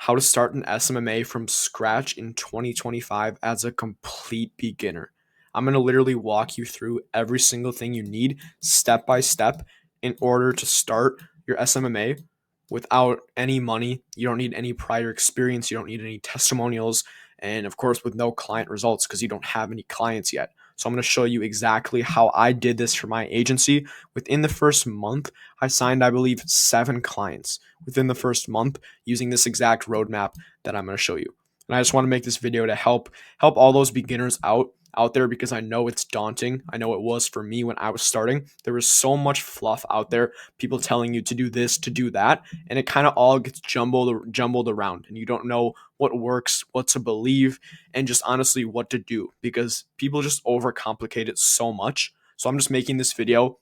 how to start an SMMA from scratch in 2025 as a complete beginner. I'm going to literally walk you through every single thing you need step by step in order to start your SMMA without any money. You don't need any prior experience, you don't need any testimonials, and of course, with no client results because you don't have any clients yet. So, I'm going to show you exactly how I did this for my agency. Within the first month, I signed, I believe, 7 clients within the first month using this exact roadmap that I'm going to show you. And I just want to make this video to help all those beginners out there because I know it's daunting. I know it was for me when I was starting. There was so much fluff out there, people telling you to do this, to do that, and it kind of all gets jumbled around, and you don't know what works, what to believe, and just honestly what to do because people just overcomplicate it so much. So I'm just making this video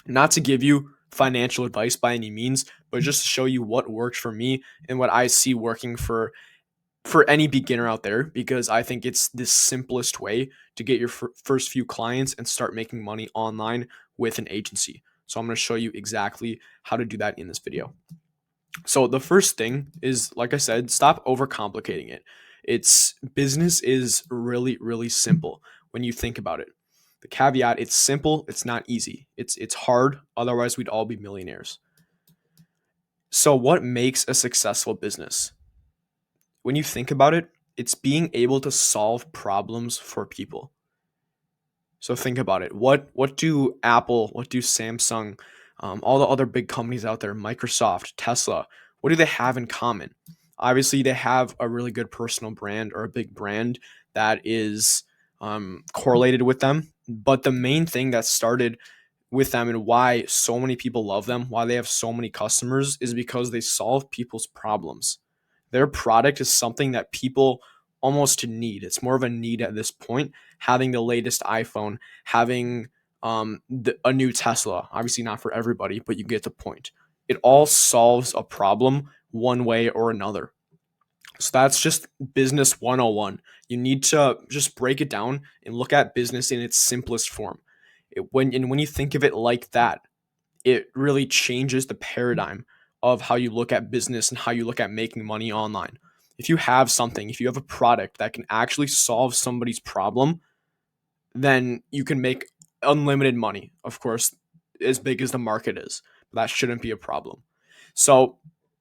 not to give you financial advice by any means, but just to show you what worked for me and what I see working for any beginner out there, because I think it's the simplest way to get your first few clients and start making money online with an agency. So I'm going to show you exactly how to do that in this video. So the first thing is, like I said, stop overcomplicating it. Business is really, really simple when you think about it. The caveat, it's simple, it's not easy. It's hard, otherwise we'd all be millionaires. So what makes a successful business? When you think about it, it's being able to solve problems for people. So think about it. What do Apple, what do Samsung, all the other big companies out there, Microsoft, Tesla, what do they have in common? Obviously, they have a really good personal brand or a big brand that is correlated with them. But the main thing that started with them and why so many people love them, why they have so many customers, is because they solve people's problems. Their product is something that people almost need. It's more of a need at this point. Having the latest iPhone, having a new Tesla, obviously not for everybody, but you get the point. It all solves a problem one way or another. So that's just business 101. You need to just break it down and look at business in its simplest form. When you think of it like that, it really changes the paradigm of how you look at business and how you look at making money online. If you have something, if you have a product that can actually solve somebody's problem, then you can make unlimited money. Of course, as big as the market is, but that shouldn't be a problem. So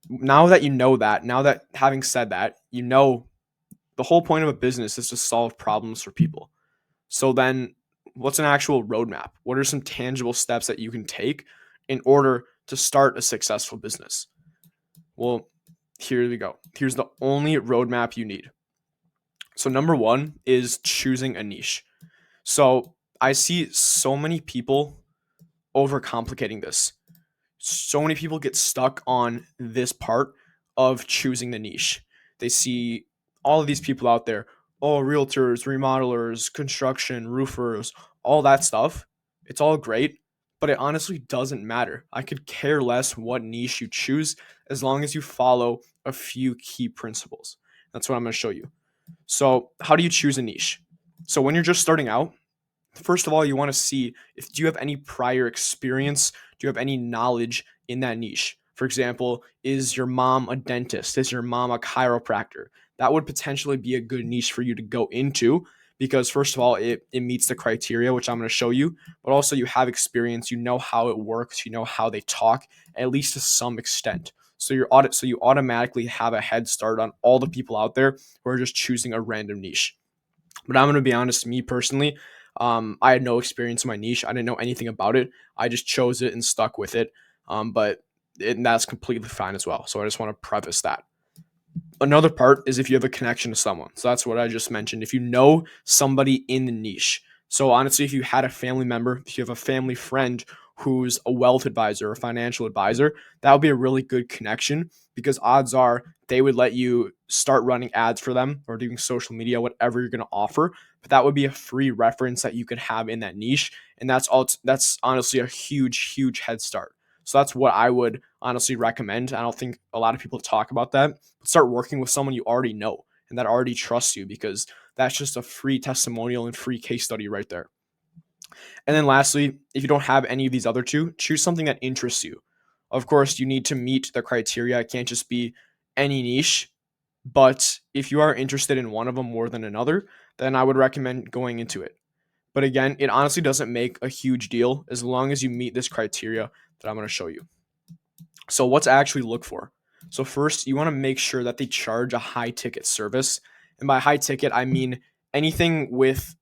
now that you know that, now that having said that, you know the whole point of a business is to solve problems for people. So then what's an actual roadmap? What are some tangible steps that you can take in order to start a successful business? Well, here we go. Here's the only roadmap you need. So number one is choosing a niche. So I see so many people overcomplicating this. So many people get stuck on this part of choosing the niche. They see all of these people out there, oh, realtors, remodelers, construction, roofers, all that stuff. It's all great, but it honestly doesn't matter. I could care less what niche you choose as long as you follow a few key principles. That's what I'm going to show you. So, how do you choose a niche? So, when you're just starting out, first of all, you want to see if do you have any prior experience? Do you have any knowledge in that niche? For example, is your mom a dentist? Is your mom a chiropractor? That would potentially be a good niche for you to go into because first of all, it meets the criteria, which I'm going to show you, but also you have experience, you know how it works, you know how they talk, at least to some extent. So you automatically have a head start on all the people out there who are just choosing a random niche. But I'm going to be honest, me personally, I had no experience in my niche. I didn't know anything about it. I just chose it and stuck with it. And that's completely fine as well. So I just want to preface that. Another part is if you have a connection to someone. So that's what I just mentioned. If you know somebody in the niche. So honestly, if you had a family member, if you have a family friend who's a wealth advisor or financial advisor, that would be a really good connection because odds are they would let you start running ads for them or doing social media, whatever you're going to offer. But that would be a free reference that you could have in that niche. And that's honestly a huge, huge head start. So that's what I would honestly recommend. I don't think a lot of people talk about that. But start working with someone you already know and that already trusts you because that's just a free testimonial and free case study right there. And then lastly, if you don't have any of these other two, choose something that interests you. Of course, you need to meet the criteria. It can't just be any niche. But if you are interested in one of them more than another, then I would recommend going into it. But again, it honestly doesn't make a huge deal as long as you meet this criteria that I'm going to show you. So, what's actually look for? So, first, you want to make sure that they charge a high ticket service. And by high ticket, I mean anything with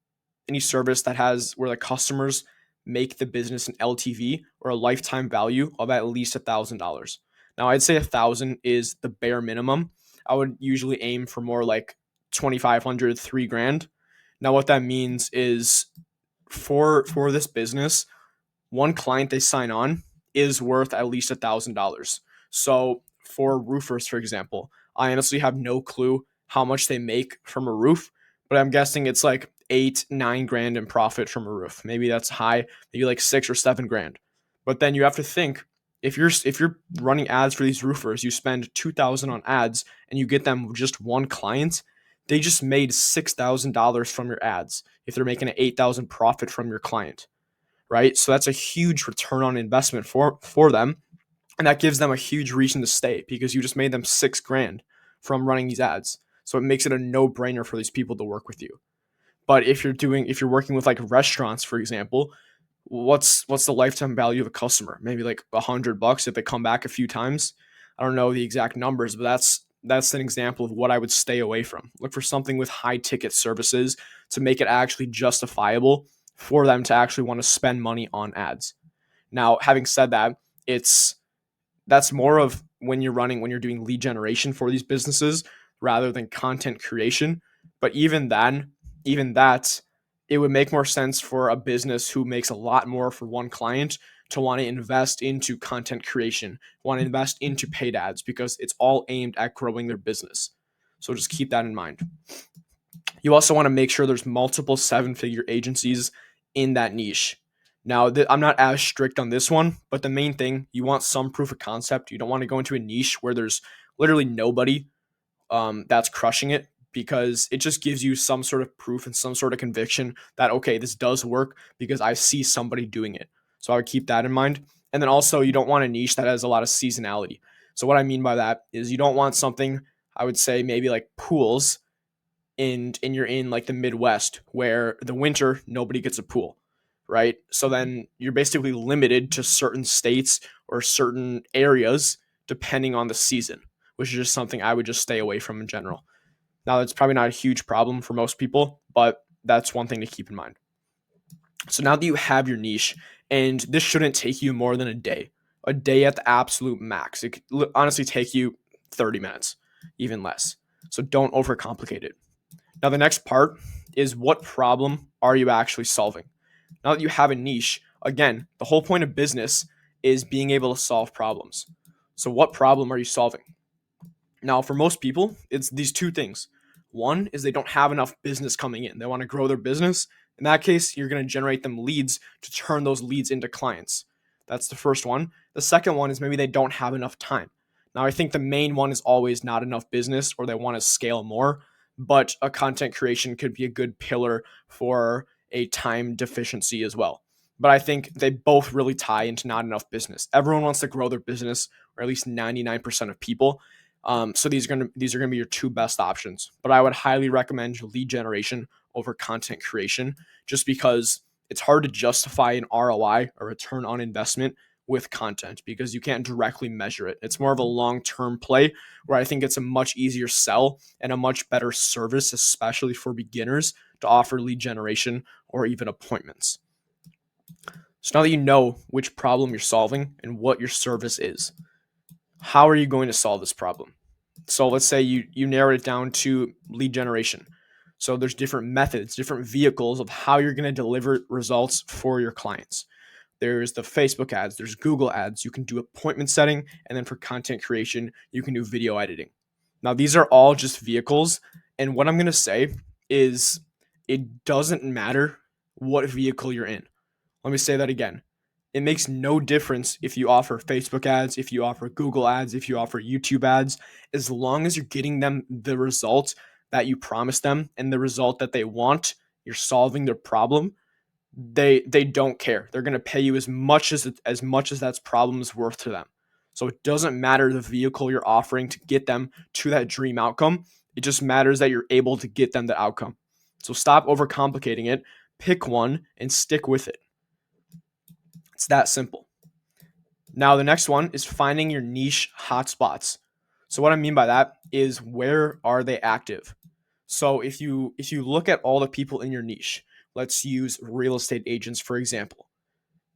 any service that has where the customers make the business an LTV or a lifetime value of at least $1,000. Now, I'd say 1,000 is the bare minimum. I would usually aim for more like 2,500, 3 grand. Now, what that means is for this business, one client they sign on is worth at least $1,000. So for roofers, for example, I honestly have no clue how much they make from a roof, but I'm guessing it's like 8, 9 grand in profit from a roof. Maybe that's high, maybe like 6 or 7 grand. But then you have to think if you're running ads for these roofers, you spend 2,000 on ads and you get them just one client, they just made $6,000 from your ads if they're making an 8,000 profit from your client, right? So that's a huge return on investment for them, and that gives them a huge reason to stay because you just made them 6 grand from running these ads. So it makes it a no-brainer for these people to work with you. But if you're working with like restaurants, for example, what's the lifetime value of a customer? Maybe like $100 if they come back a few times. I don't know the exact numbers, but that's an example of what I would stay away from. Look for something with high ticket services to make it actually justifiable for them to actually want to spend money on ads. Now, having said that, it's that's more of when you're doing lead generation for these businesses rather than content creation. But even that, it would make more sense for a business who makes a lot more for one client to want to invest into content creation, want to invest into paid ads because it's all aimed at growing their business. So just keep that in mind. You also want to make sure there's multiple 7-figure agencies in that niche. Now, I'm not as strict on this one, but the main thing, you want some proof of concept. You don't want to go into a niche where there's literally nobody that's crushing it, because it just gives you some sort of proof and some sort of conviction that, okay, this does work because I see somebody doing it. So I would keep that in mind. And then also, you don't want a niche that has a lot of seasonality. So what I mean by that is you don't want something, I would say maybe like pools, and you're in like the Midwest where the winter nobody gets a pool, right? So then you're basically limited to certain states or certain areas depending on the season, which is just something I would just stay away from in general. Now, that's probably not a huge problem for most people, but that's one thing to keep in mind. So now that you have your niche, and this shouldn't take you more than a day at the absolute max. It could honestly take you 30 minutes, even less. So don't overcomplicate it. Now, the next part is, what problem are you actually solving? Now that you have a niche, again, the whole point of business is being able to solve problems. So, what problem are you solving? Now, for most people, it's these two things. One is they don't have enough business coming in. They want to grow their business. In that case, you're going to generate them leads to turn those leads into clients. That's the first one. The second one is maybe they don't have enough time. Now, I think the main one is always not enough business, or they want to scale more, but a content creation could be a good pillar for a time deficiency as well. But I think they both really tie into not enough business. Everyone wants to grow their business, or at least 99% of people. So these are gonna be your two best options. But I would highly recommend lead generation over content creation, just because it's hard to justify an ROI, or return on investment, with content because you can't directly measure it. It's more of a long-term play where I think it's a much easier sell and a much better service, especially for beginners, to offer lead generation or even appointments. So now that you know which problem you're solving and what your service is, how are you going to solve this problem? So let's say you narrowed it down to lead generation. So there's different methods, different vehicles of how you're going to deliver results for your clients. There's the Facebook ads, there's Google ads, you can do appointment setting, and then for content creation, you can do video editing. Now, these are all just vehicles, and what I'm going to say is it doesn't matter what vehicle you're in. Let me say that again. It makes no difference if you offer Facebook ads, if you offer Google ads, if you offer YouTube ads, as long as you're getting them the result that you promised them and the result that they want, you're solving their problem. They don't care. They're going to pay you as much as that's problem is worth to them. So it doesn't matter the vehicle you're offering to get them to that dream outcome. It just matters that you're able to get them the outcome. So stop overcomplicating it, pick one, and stick with it. It's that simple. Now, the next one is finding your niche hotspots. So what I mean by that is, where are they active? So if you look at all the people in your niche, let's use real estate agents for example.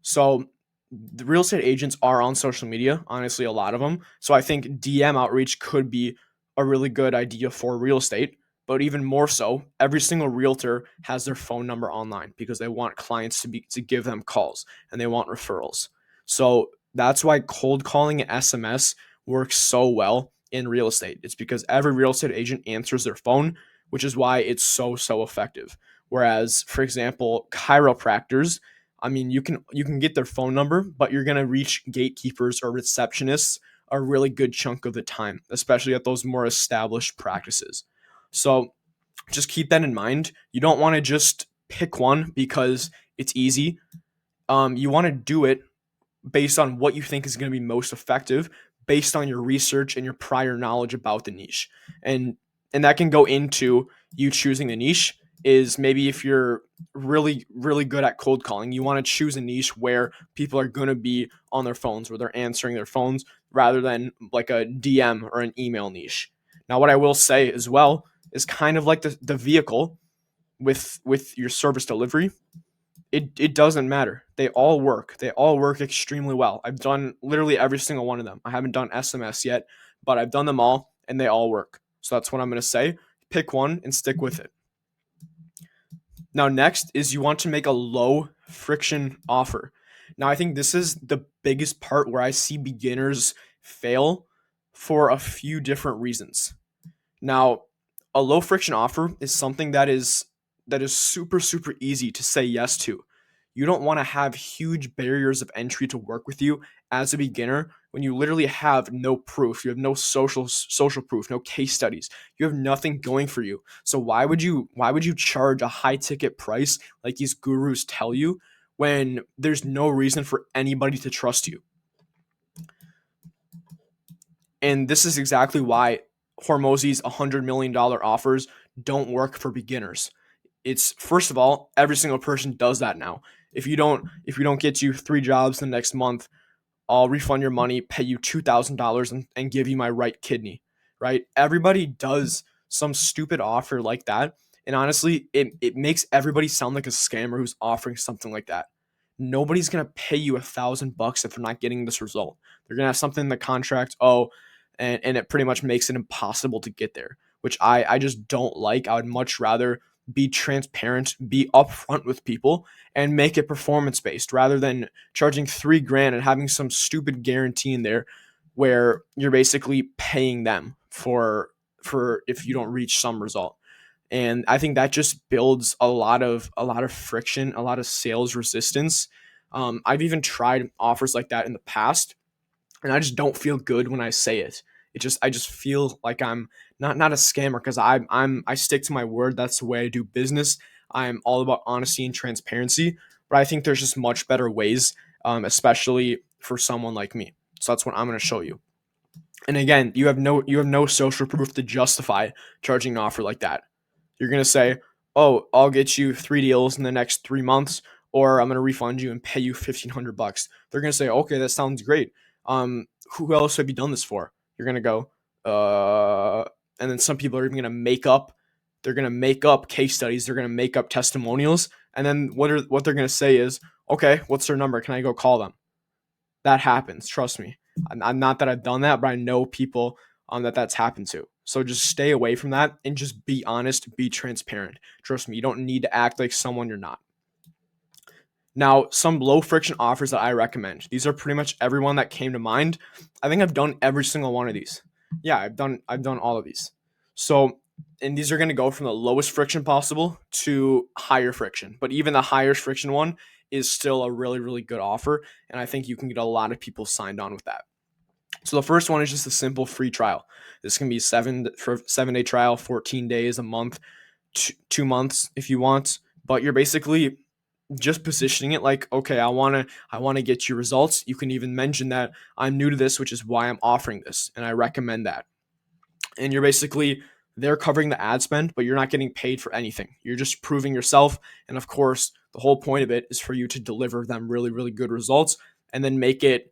So the real estate agents are on social media, honestly, a lot of them. So I think DM outreach could be a really good idea for real estate. But even more so, every single realtor has their phone number online because they want clients to give them calls and they want referrals. So that's why cold calling and SMS works so well in real estate. It's because every real estate agent answers their phone, which is why it's so effective. Whereas, for example, chiropractors, I mean, you can get their phone number, but you're gonna reach gatekeepers or receptionists a really good chunk of the time, especially at those more established practices. So just keep that in mind. You don't want to just pick one because it's easy. You want to do it based on what you think is going to be most effective, based on your research and your prior knowledge about the niche. And that can go into you choosing the niche. Is maybe if you're really good at cold calling, you want to choose a niche where people are going to be on their phones, where they're answering their phones, rather than like a DM or an email niche. Now, what I will say as well is kind of like the vehicle with your service delivery. It doesn't matter. They all work. They all work extremely well. I've done literally every single one of them. I haven't done SMS yet, but I've done them all and they all work. So that's what I'm going to say. Pick one and stick with it. Now, next is you want to make a low friction offer. Now, I think this is the biggest part where I see beginners fail for a few different reasons. Now, a low friction offer is something that is super easy to say yes to. You don't want to have huge barriers of entry to work with you as a beginner when you literally have no proof. You have no social proof, no case studies. You have nothing going for you. So why would you charge a high ticket price like these gurus tell you when there's no reason for anybody to trust you? And this is exactly why Hormozi's $100 million offers don't work for beginners. It's, first of all, every single person does that now. If you don't get you 3 jobs the next month, I'll refund your money, pay you $2,000 and give you my right kidney, right? Everybody does some stupid offer like that. And honestly, it makes everybody sound like a scammer who's offering something like that. Nobody's going to pay you $1,000 if they're not getting this result. They're going to have something in the contract. Oh, and it pretty much makes it impossible to get there, which I just don't like. I would much rather be transparent, be upfront with people, and make it performance based rather than charging 3 grand and having some stupid guarantee in there where you're basically paying them for if you don't reach some result. And I think that just builds a lot of friction, a lot of sales resistance. I've even tried offers like that in the past, and I just don't feel good when I say it. I just feel like I'm not a scammer because I stick to my word. That's the way I do business. I'm all about honesty and transparency, but I think there's just much better ways, especially for someone like me. So that's what I'm going to show you. And again, you have no social proof to justify charging an offer like that. You're going to say, "Oh, I'll get you 3 deals in the next 3 months, or I'm going to refund you and pay you $1,500." They're going to say, "Okay, that sounds great. Who else have you done this for?" You're going to go, and then some people are even going to make up. They're going to make up case studies. They're going to make up testimonials, and then what they're going to say is, "Okay, what's their number? Can I go call them?" That happens. Trust me. I'm not that I've done that, but I know people that's happened to. So just stay away from that and just be honest, be transparent. Trust me, you don't need to act like someone you're not. Now, some low friction offers that I recommend. These are pretty much everyone that came to mind. I think I've done every single one of these. Yeah, I've done all of these. So, and these are going to go from the lowest friction possible to higher friction. But even the higher friction one is still a really good offer, and I think you can get a lot of people signed on with that. So the first one is just a simple free trial. This can be 7-day trial, 14 days, a month, 2 months if you want. But you're basically just positioning it like, okay, I want to get you results. You can even mention that I'm new to this, which is why I'm offering this, and I recommend that. And you're basically, they're covering the ad spend, but you're not getting paid for anything. You're just proving yourself. And of course, the whole point of it is for you to deliver them really, really good results, and then make it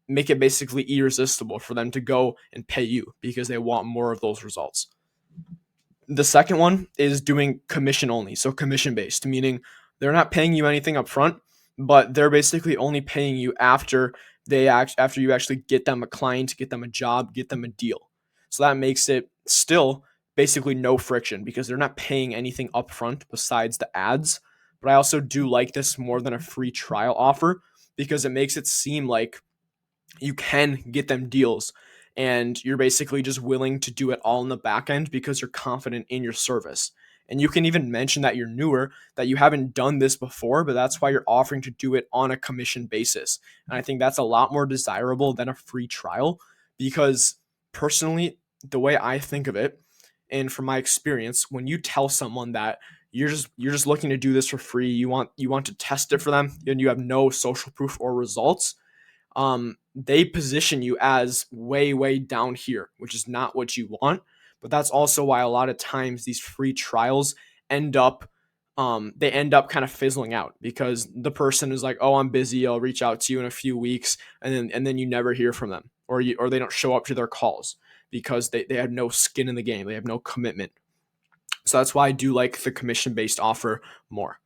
basically irresistible for them to go and pay you because they want more of those results. The second one is doing commission only. So commission based, meaning they're not paying you anything up front, but they're basically only paying you after you actually get them a client, get them a job, get them a deal. So that makes it still basically no friction because they're not paying anything up front besides the ads. But I also do like this more than a free trial offer because it makes it seem like you can get them deals, and you're basically just willing to do it all in the back end because you're confident in your service. And you can even mention that you're newer, that you haven't done this before, but that's why you're offering to do it on a commission basis. And I think that's a lot more desirable than a free trial because personally, the way I think of it, and from my experience, when you tell someone that you're just looking to do this for free, you want to test it for them, and you have no social proof or results, they position you as way, way down here, which is not what you want. But that's also why a lot of times these free trials end up, they end up kind of fizzling out because the person is like, "Oh, I'm busy. I'll reach out to you in a few weeks," and then you never hear from them, or they don't show up to their calls because they have no skin in the game. They have no commitment. So that's why I do like the commission based offer more.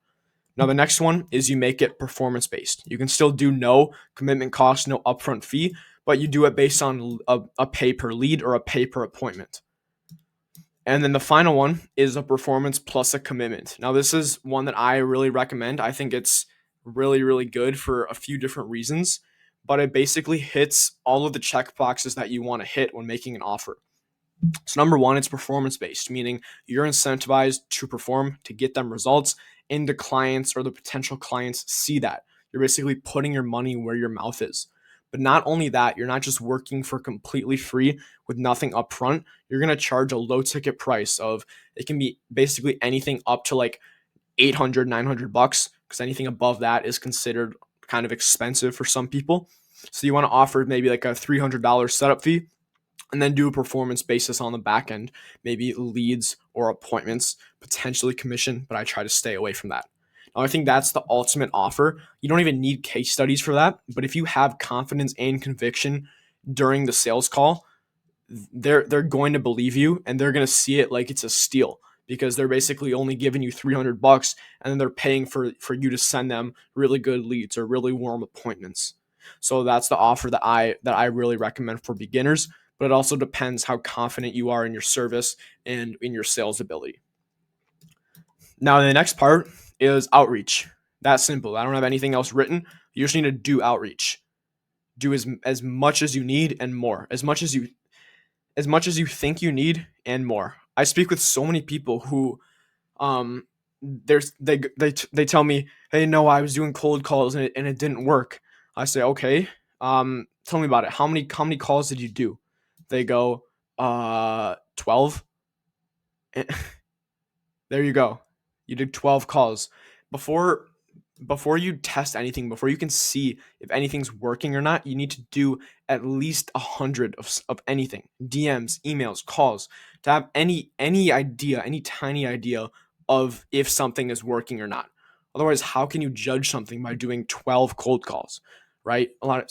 Now, the next one is you make it performance based. You can still do no commitment cost, no upfront fee, but you do it based on a pay per lead or a pay per appointment. And then the final one is a performance plus a commitment. Now, this is one that I really recommend. I think it's really, really good for a few different reasons, but it basically hits all of the check boxes that you want to hit when making an offer. So number one, it's performance based, meaning you're incentivized to perform to get them results, and the clients or the potential clients see that. You're basically putting your money where your mouth is. But not only that, you're not just working for completely free with nothing upfront. You're going to charge a low ticket price of, it can be basically anything up to like 800, 900 bucks, because anything above that is considered kind of expensive for some people. So you want to offer maybe like a $300 setup fee, and then do a performance basis on the back end, maybe leads or appointments, potentially commission, but I try to stay away from that. Now, I think that's the ultimate offer. You don't even need case studies for that, but if you have confidence and conviction during the sales call, they're going to believe you, and they're going to see it like it's a steal because they're basically only giving you 300 bucks, and then they're paying for you to send them really good leads or really warm appointments. So that's the offer that I really recommend for beginners, but it also depends how confident you are in your service and in your sales ability. Now, the next part is outreach. That's simple. I don't have anything else written. You just need to do outreach. Do as much as you need and more. As much as you think you need and more. I speak with so many people who they tell me, "Hey, no, I was doing cold calls and it didn't work." I say, "Okay. Tell me about it. How many calls did you do?" They go, 12. There you go. You did 12 calls. Before before you test anything, before you can see if anything's working or not, you need to do at least 100 of anything. DMs, emails, calls, to have any idea, any tiny idea of if something is working or not. Otherwise, how can you judge something by doing 12 cold calls, right?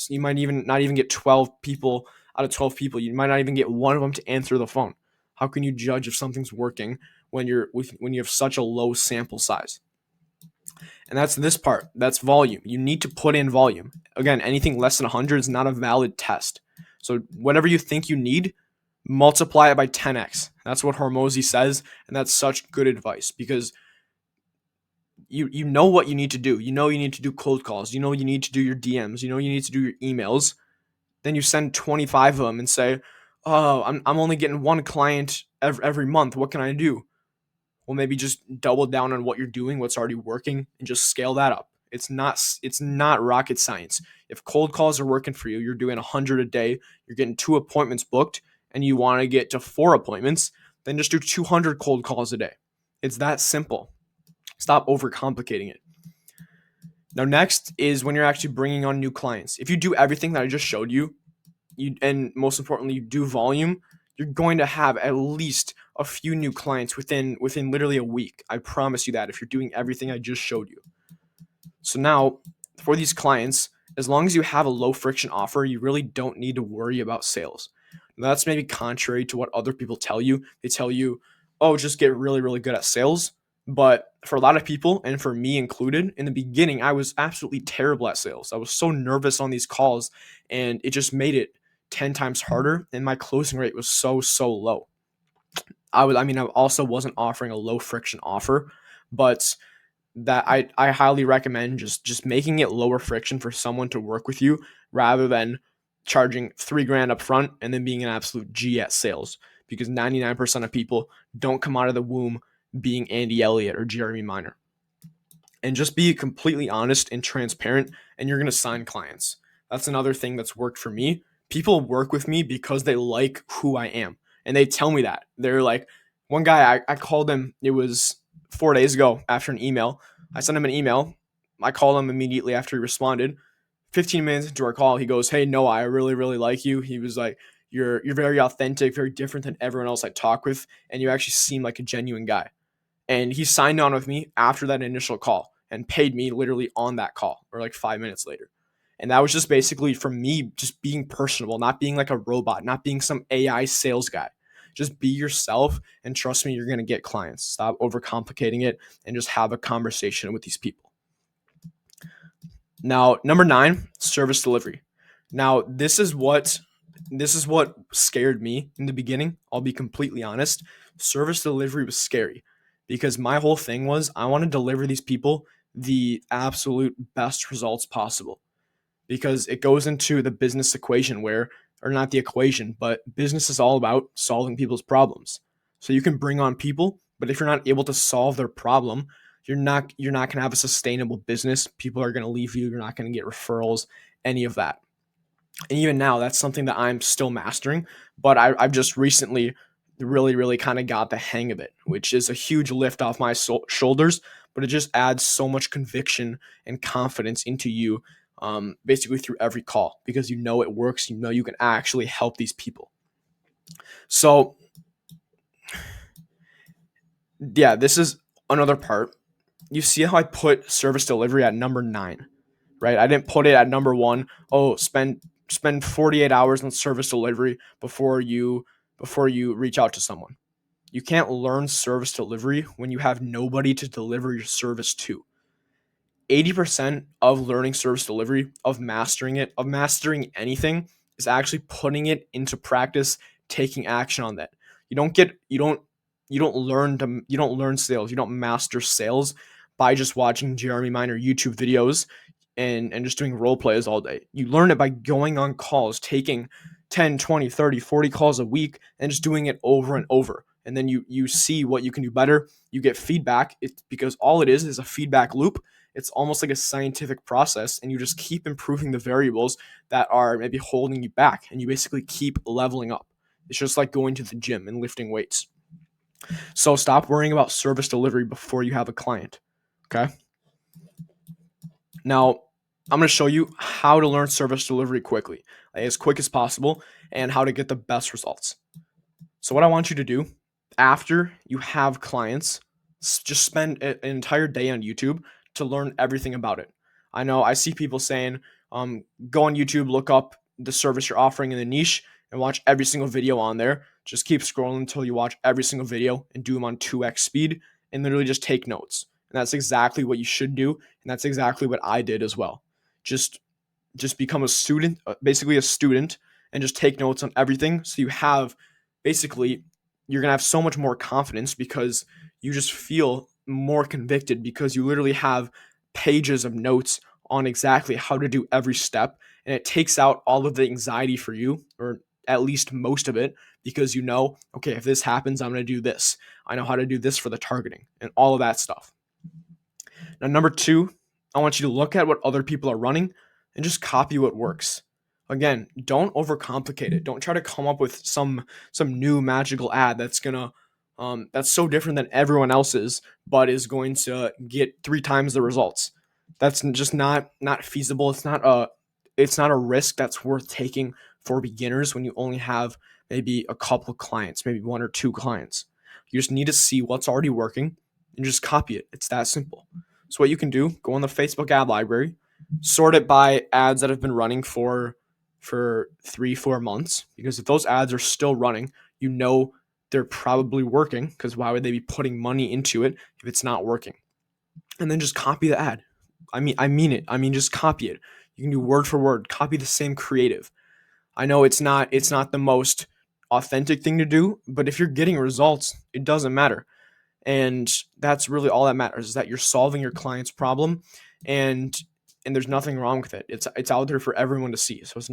You might even not even get 12 people out of 12 people. You might not even get one of them to answer the phone. How can you judge if something's working when you have such a low sample size? And that's this part. That's volume. You need to put in volume. Again, anything less than 100 is not a valid test. So whatever you think you need, multiply it by 10x. That's what Hormozy says, and that's such good advice because you know what you need to do. You know you need to do cold calls. You know you need to do your DMs. You know you need to do your emails. Then you send 25 of them and say, "Oh, I'm only getting one client every month. What can I do?" Well, maybe just double down on what you're doing, what's already working, and just scale that up. It's not rocket science. If cold calls are working for you, you're doing 100 a day, you're getting 2 appointments booked, and you want to get to 4 appointments, then just do 200 cold calls a day. It's that simple. Stop overcomplicating it. Now, next is when you're actually bringing on new clients. If you do everything that I just showed you, and most importantly, you do volume, you're going to have at least a few new clients within literally a week. I promise you that if you're doing everything I just showed you. So now, for these clients, as long as you have a low friction offer, you really don't need to worry about sales. Now, that's maybe contrary to what other people tell you. They tell you, oh, just get really, really good at sales. But for a lot of people, and for me included, in the beginning, I was absolutely terrible at sales. I was so nervous on these calls, and it just made it 10 times harder. And my closing rate was so low. I also wasn't offering a low friction offer, but that I highly recommend just making it lower friction for someone to work with you rather than charging $3,000 up front and then being an absolute G at sales, because 99% of people don't come out of the womb being Andy Elliott or Jeremy Minor. And just be completely honest and transparent, and you're going to sign clients. That's another thing that's worked for me. People work with me because they like who I am, and they tell me that. They're like, one guy, I called him, it was 4 days ago after an email. I sent him an email. I called him immediately after he responded. 15 minutes into our call, he goes, "Hey, Noah, I really, really like you." He was like, you're very authentic, very different than everyone else I talk with, and you actually seem like a genuine guy. And he signed on with me after that initial call and paid me literally on that call, or like 5 minutes later. And that was just basically from me just being personable, not being like a robot, not being some AI sales guy. Just be yourself, and trust me, you're going to get clients. Stop overcomplicating it and just have a conversation with these people. Now, number 9, service delivery. Now, this is what scared me in the beginning. I'll be completely honest. Service delivery was scary because my whole thing was I want to deliver these people the absolute best results possible, because it goes into the business equation where, or not the equation, but business is all about solving people's problems. So you can bring on people, but if you're not able to solve their problem, you're not going to have a sustainable business. People are going to leave you. You're not going to get referrals, any of that. And even now, that's something that I'm still mastering, but I've just recently really, really kind of got the hang of it, which is a huge lift off my shoulders, but it just adds so much conviction and confidence into you, basically through every call, because you know it works, you know you can actually help these people. So, yeah, this is another part. You see how I put service delivery at number 9, right? I didn't put it at number 1. Oh, spend 48 hours on service delivery before you reach out to someone. You can't learn service delivery when you have nobody to deliver your service to. 80% of learning service delivery, of mastering it, of mastering anything, is actually putting it into practice, taking action on that. You don't learn sales, you don't master sales by just watching Jeremy Minor YouTube videos and just doing role plays all day. You learn it by going on calls, taking 10, 20, 30, 40 calls a week and just doing it over and over. And then you see what you can do better. You get feedback. It's because all it is a feedback loop. It's almost like a scientific process, and you just keep improving the variables that are maybe holding you back, and you basically keep leveling up. It's just like going to the gym and lifting weights. So stop worrying about service delivery before you have a client. Okay? Now, I'm going to show you how to learn service delivery quickly, like as quick as possible, and how to get the best results. So what I want you to do after you have clients, just spend an entire day on YouTube to learn everything about it. I know I see people saying, go on YouTube, look up the service you're offering in the niche, and watch every single video on there. Just keep scrolling until you watch every single video and do them on 2x speed, and literally just take notes. And that's exactly what you should do, and that's exactly what I did as well. Just just become a student, basically a student, and just take notes on everything. So you have basically, you're going to have so much more confidence because you just feel more convicted, because you literally have pages of notes on exactly how to do every step. And it takes out all of the anxiety for you, or at least most of it, because you know, okay, if this happens, I'm going to do this. I know how to do this for the targeting and all of that stuff. Now, number 2, I want you to look at what other people are running and just copy what works. Again, don't overcomplicate it. Don't try to come up with some new magical ad that's so different than everyone else's, but is going to get 3 times the results. That's just not feasible. It's not a risk that's worth taking for beginners when you only have maybe a couple of clients, maybe one or two clients. You just need to see what's already working and just copy it. It's that simple. So what you can do, go on the Facebook ad library, sort it by ads that have been running for 3-4 months, because if those ads are still running, you know they're probably working, because why would they be putting money into it if it's not working? And then just copy the ad. I mean it. I mean, just copy it. You can do word for word, copy the same creative. I know it's not the most authentic thing to do, but if you're getting results, it doesn't matter. And that's really all that matters, is that you're solving your client's problem, and there's nothing wrong with it. It's out there for everyone to see. So this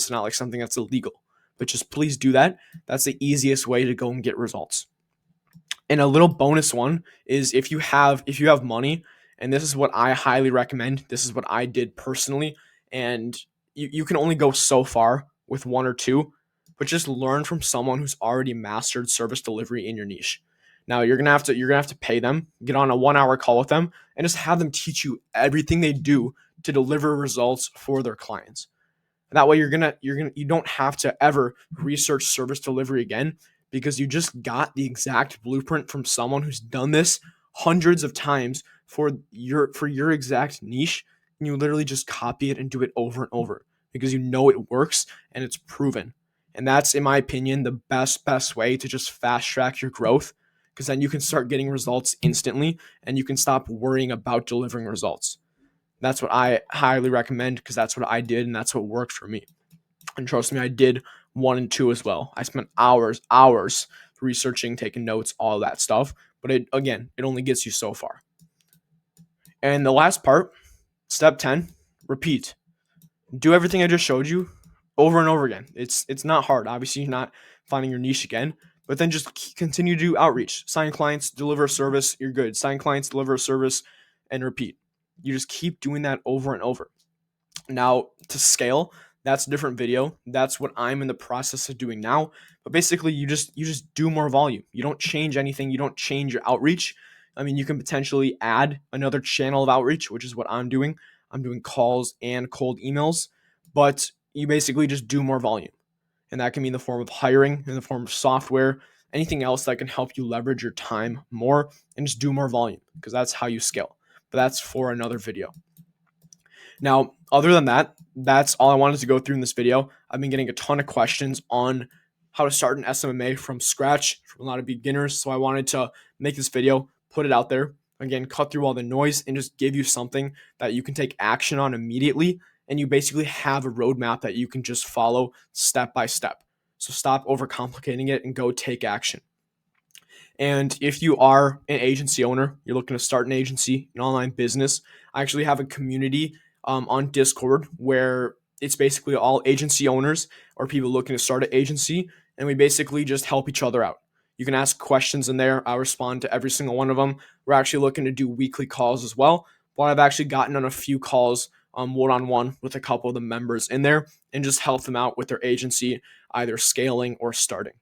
is not like something that's illegal. But just please do that. That's the easiest way to go and get results. And a little bonus one is, if you have money, and this is what I highly recommend. This is what I did personally, and you can only go so far with one or two, but just learn from someone who's already mastered service delivery in your niche. Now you're gonna have to pay them, get on a 1 hour call with them, and just have them teach you everything they do to deliver results for their clients. That way you don't have to ever research service delivery again, because you just got the exact blueprint from someone who's done this hundreds of times for your exact niche, and you literally just copy it and do it over and over, because you know it works and it's proven. And that's, in my opinion, the best way to just fast track your growth, because then you can start getting results instantly and you can stop worrying about delivering results. That's what I highly recommend, because that's what I did and that's what worked for me. And trust me, I did one and two as well. I spent hours researching, taking notes, all that stuff. But it only gets you so far. And the last part, step 10, repeat. Do everything I just showed you over and over again. It's not hard. Obviously, you're not finding your niche again, but then just continue to do outreach. Sign clients, deliver a service, you're good. Sign clients, deliver a service, and repeat. You just keep doing that over and over. Now, to scale, that's a different video. That's what I'm in the process of doing now. But basically, you just do more volume. You don't change anything. You don't change your outreach. I mean, you can potentially add another channel of outreach, which is what I'm doing. I'm doing calls and cold emails, but you basically just do more volume. And that can be in the form of hiring, in the form of software, anything else that can help you leverage your time more and just do more volume, because that's how you scale. But that's for another video. Now, other than that, that's all I wanted to go through in this video. I've been getting a ton of questions on how to start an SMMA from scratch from a lot of beginners. So I wanted to make this video, put it out there, again, cut through all the noise and just give you something that you can take action on immediately. And you basically have a roadmap that you can just follow step by step. So stop overcomplicating it and go take action. And if you are an agency owner, you're looking to start an agency, an online business, I actually have a community on Discord where it's basically all agency owners or people looking to start an agency. And we basically just help each other out. You can ask questions in there. I respond to every single one of them. We're actually looking to do weekly calls as well. But I've actually gotten on a few calls one-on-one with a couple of the members in there and just help them out with their agency, either scaling or starting.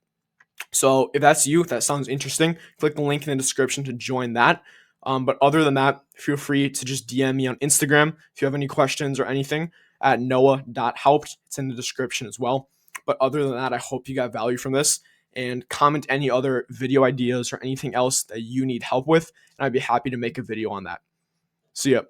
So if that's you, if that sounds interesting, click the link in the description to join that. But other than that, feel free to just DM me on Instagram if you have any questions or anything at noah.helped. It's in the description as well. But other than that, I hope you got value from this, and comment any other video ideas or anything else that you need help with, and I'd be happy to make a video on that. See ya.